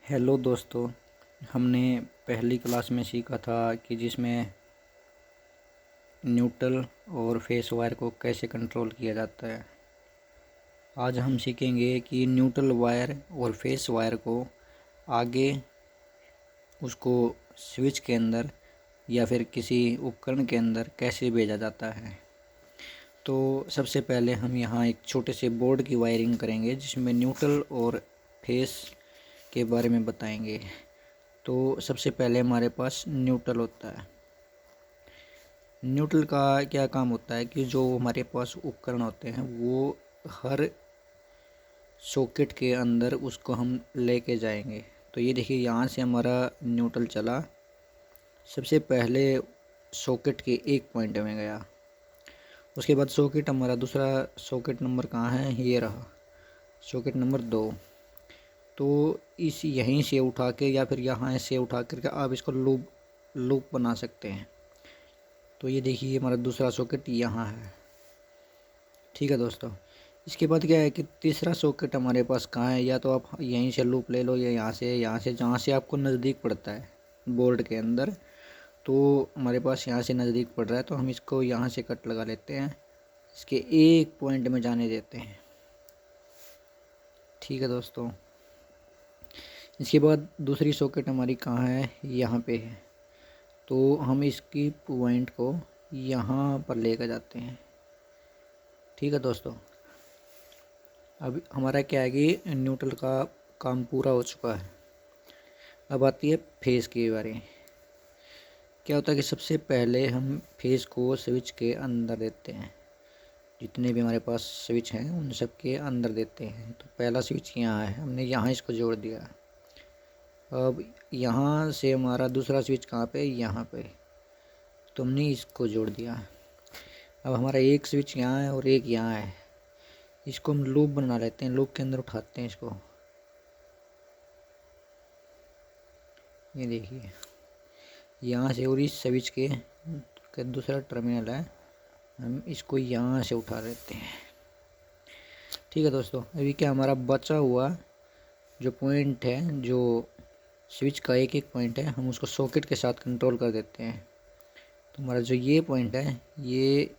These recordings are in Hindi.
हेलो दोस्तों। हमने पहली क्लास में सीखा था कि जिसमें न्यूट्रल और फेस वायर को कैसे कंट्रोल किया जाता है। आज हम सीखेंगे कि न्यूट्रल वायर और फेस वायर को आगे उसको स्विच के अंदर या फिर किसी उपकरण के अंदर कैसे भेजा जाता है। तो सबसे पहले हम यहाँ एक छोटे से बोर्ड की वायरिंग करेंगे जिसमें न्यूट्रल और फेस के बारे में बताएंगे। तो सबसे पहले हमारे पास न्यूट्रल होता है। न्यूट्रल का क्या काम होता है कि जो हमारे पास उपकरण होते हैं वो हर सॉकेट के अंदर उसको हम लेके जाएंगे। तो ये देखिए यहाँ से हमारा न्यूट्रल चला, सबसे पहले सॉकेट के एक पॉइंट में गया। उसके बाद सॉकेट हमारा दूसरा सॉकेट नंबर कहाँ है, ये रहा सॉकेट नंबर 2। तो इस यहीं से उठा के या फिर यहाँ से उठा करके आप इसको लूप बना सकते हैं। तो ये देखिए हमारा दूसरा सॉकेट यहाँ है। ठीक है दोस्तों, इसके बाद क्या है कि तीसरा सॉकेट हमारे पास कहाँ है, या तो आप यहीं से लूप ले लो या यहाँ से जहाँ से आपको नज़दीक पड़ता है बोर्ड के अंदर। तो हमारे पास यहाँ से नज़दीक पड़ रहा है तो हम इसको यहाँ से कट लगा लेते हैं, इसके एक पॉइंट में जाने देते हैं। ठीक है दोस्तों, इसके बाद दूसरी सॉकेट हमारी कहाँ है, यहाँ पे है। तो हम इसकी पॉइंट को यहाँ पर लेकर जाते हैं। ठीक है दोस्तों, अब हमारा क्या है कि न्यूट्रल का काम पूरा हो चुका है। अब आती है फेस की बारी। क्या होता है कि सबसे पहले हम फेस को स्विच के अंदर देते हैं। जितने भी हमारे पास स्विच हैं उन सब के अंदर देते हैं। तो पहला स्विच यहाँ है, हमने यहाँ इसको जोड़ दिया। अब यहाँ से हमारा दूसरा स्विच कहाँ पे, यहाँ पे, तो हमने इसको जोड़ दिया। अब हमारा एक स्विच यहाँ है और एक यहाँ है, इसको हम लूप बना लेते हैं, लूप के अंदर उठाते हैं इसको। ये देखिए यहाँ से, और इस स्विच के दूसरा टर्मिनल है, हम इसको यहाँ से उठा लेते हैं। ठीक है दोस्तों, अभी क्या हमारा बचा हुआ जो पॉइंट है, जो स्विच का एक एक पॉइंट है, हम उसको सॉकेट के साथ कंट्रोल कर देते हैं। तो हमारा जो ये पॉइंट है, ये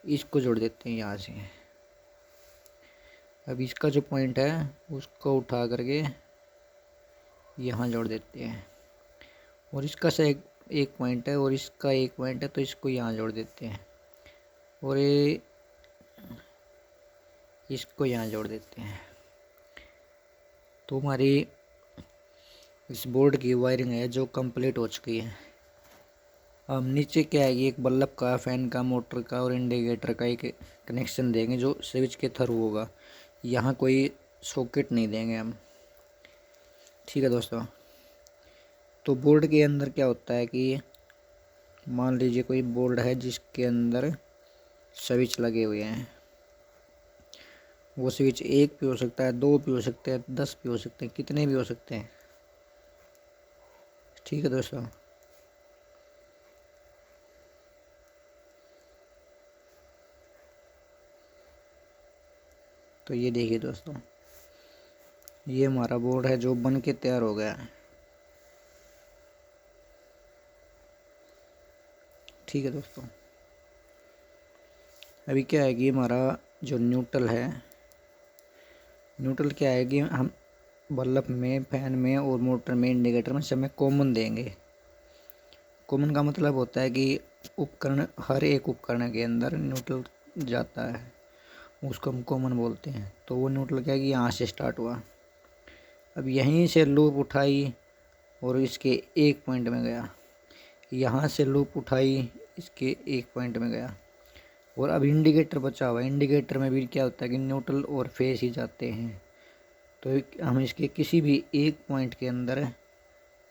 इसको जोड़ देते हैं यहाँ से। अब इसका जो पॉइंट है उसको उठा करके यहाँ जोड़ देते हैं, और इसका से एक पॉइंट है और इसका एक पॉइंट है, तो इसको यहाँ जोड़ देते हैं, और ये इसको यहाँ जोड़ देते हैं। तो हमारी इस बोर्ड की वायरिंग है जो कंप्लीट हो चुकी है। अब नीचे क्या है, एक बल्ब का, फ़ैन का, मोटर का और इंडिकेटर का एक कनेक्शन देंगे जो स्विच के थ्रू होगा। यहाँ कोई सॉकेट नहीं देंगे हम। ठीक है दोस्तों, तो बोर्ड के अंदर क्या होता है कि मान लीजिए कोई बोर्ड है जिसके अंदर स्विच लगे हुए हैं। वो स्विच एक भी हो सकता है, दो भी हो सकते हैं, 10 भी हो सकते हैं, कितने भी हो सकते हैं। ठीक है दोस्तों, तो ये देखिए दोस्तों, ये हमारा बोर्ड है जो बन के तैयार हो गया है। ठीक है दोस्तों, अभी क्या है कि हमारा जो न्यूट्रल है, न्यूट्रल क्या है कि हम बल्ब में, फैन में और मोटर में, इंडिकेटर में सब में कॉमन देंगे। कॉमन का मतलब होता है कि उपकरण, हर एक उपकरण के अंदर न्यूट्रल जाता है, उसको हम कॉमन बोलते हैं। तो वो न्यूट्रल क्या है कि यहाँ से स्टार्ट हुआ, अब यहीं से लूप उठाई और इसके एक पॉइंट में गया, यहाँ से लूप उठाई, इसके एक पॉइंट में गया, और अब इंडिकेटर बचा हुआ है। इंडिकेटर में भी क्या होता है कि न्यूट्रल और फेस ही जाते हैं। तो हम इसके किसी भी एक पॉइंट के अंदर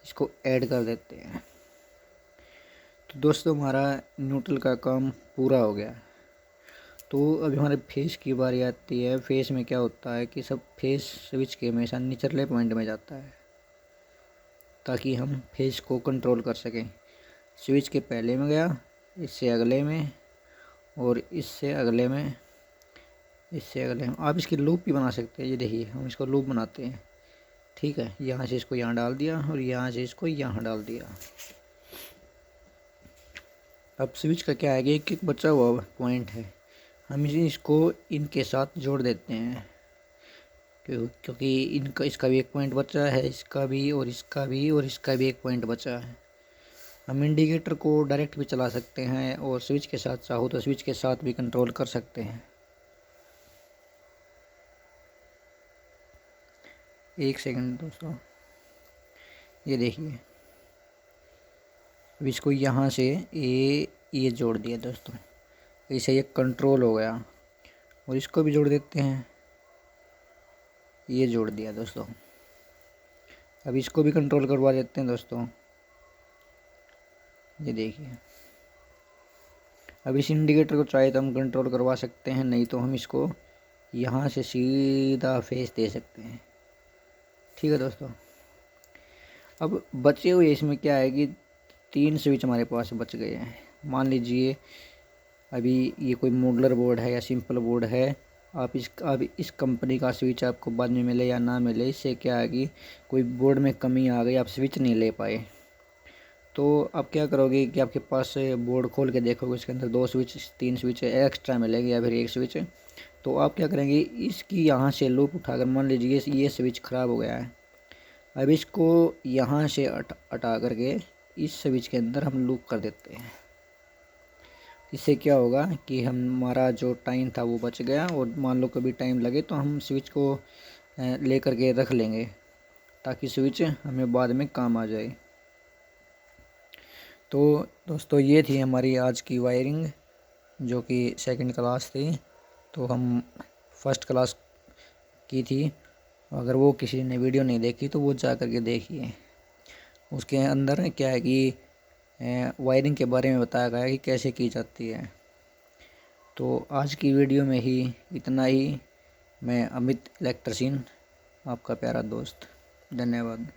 इसको ऐड कर देते हैं। तो दोस्तों हमारा न्यूट्रल का काम पूरा हो गया। तो अभी हमारे फेस की बारी आती है। फेस में क्या होता है कि सब फेस स्विच के हमेशा निचले पॉइंट में जाता है ताकि हम फेस को कंट्रोल कर सकें। स्विच के पहले में गया, इससे अगले में, और इससे अगले में, इससे अगले में। आप इसकी लूप भी बना सकते हैं। ये देखिए हम इसको लूप बनाते हैं, ठीक है, यहाँ से इसको यहाँ डाल दिया और यहाँ से इसको यहाँ डाल दिया। अब स्विच का क्या है कि एक एक बचा हुआ पॉइंट है, हम इसको इनके साथ जोड़ देते हैं क्योंकि इनका इसका भी एक पॉइंट बचा है, इसका भी और इसका भी और इसका भी एक पॉइंट बचा है। हम इंडिकेटर को डायरेक्ट भी चला सकते हैं और स्विच के साथ चाहो तो स्विच के साथ भी कंट्रोल कर सकते हैं। एक सेकंड दोस्तों, ये देखिए, अब इसको यहाँ से ये जोड़ दिया दोस्तों, इसे ये कंट्रोल हो गया। और इसको भी जोड़ देते हैं, ये जोड़ दिया दोस्तों। अब इसको भी कंट्रोल करवा देते हैं दोस्तों, ये देखिए। अब इस इंडिकेटर को चाहे तो हम कंट्रोल करवा सकते हैं, नहीं तो हम इसको यहाँ से सीधा फेस दे सकते हैं। ठीक है दोस्तों। अब बचे हुए इसमें क्या है कि 3 स्विच हमारे पास बच गए हैं। मान लीजिए अभी ये कोई मॉडुलर बोर्ड है या सिंपल बोर्ड है, आप इस कंपनी का स्विच आपको बाद में मिले या ना मिले, इससे क्या है कि कोई बोर्ड में कमी आ गई, आप स्विच नहीं ले पाए, तो आप क्या करोगे कि आपके पास बोर्ड खोल के देखोगे, इसके अंदर 2 स्विच 3 स्विच एक्स्ट्रा मिलेंगे या फिर 1 स्विच, तो आप क्या करेंगे, इसकी यहाँ से लूप उठाकर, मान लीजिए ये स्विच ख़राब हो गया है, अब इसको यहाँ से हटा करके इस स्विच के अंदर हम लूप कर देते हैं। इससे क्या होगा कि हमारा जो टाइम था वो बच गया, और मान लो कभी टाइम लगे तो हम स्विच को ले करके रख लेंगे, ताकि स्विच हमें बाद में काम आ जाए। तो दोस्तों ये थी हमारी आज की वायरिंग, जो कि सेकंड क्लास थी। तो हम फर्स्ट क्लास की थी, अगर वो किसी ने वीडियो नहीं देखी तो वो जा कर के देखिए। उसके अंदर क्या है कि वायरिंग के बारे में बताया गया है कि कैसे की जाती है। तो आज की वीडियो में ही इतना ही। मैं अमित इलेक्ट्रीशियन, आपका प्यारा दोस्त। धन्यवाद।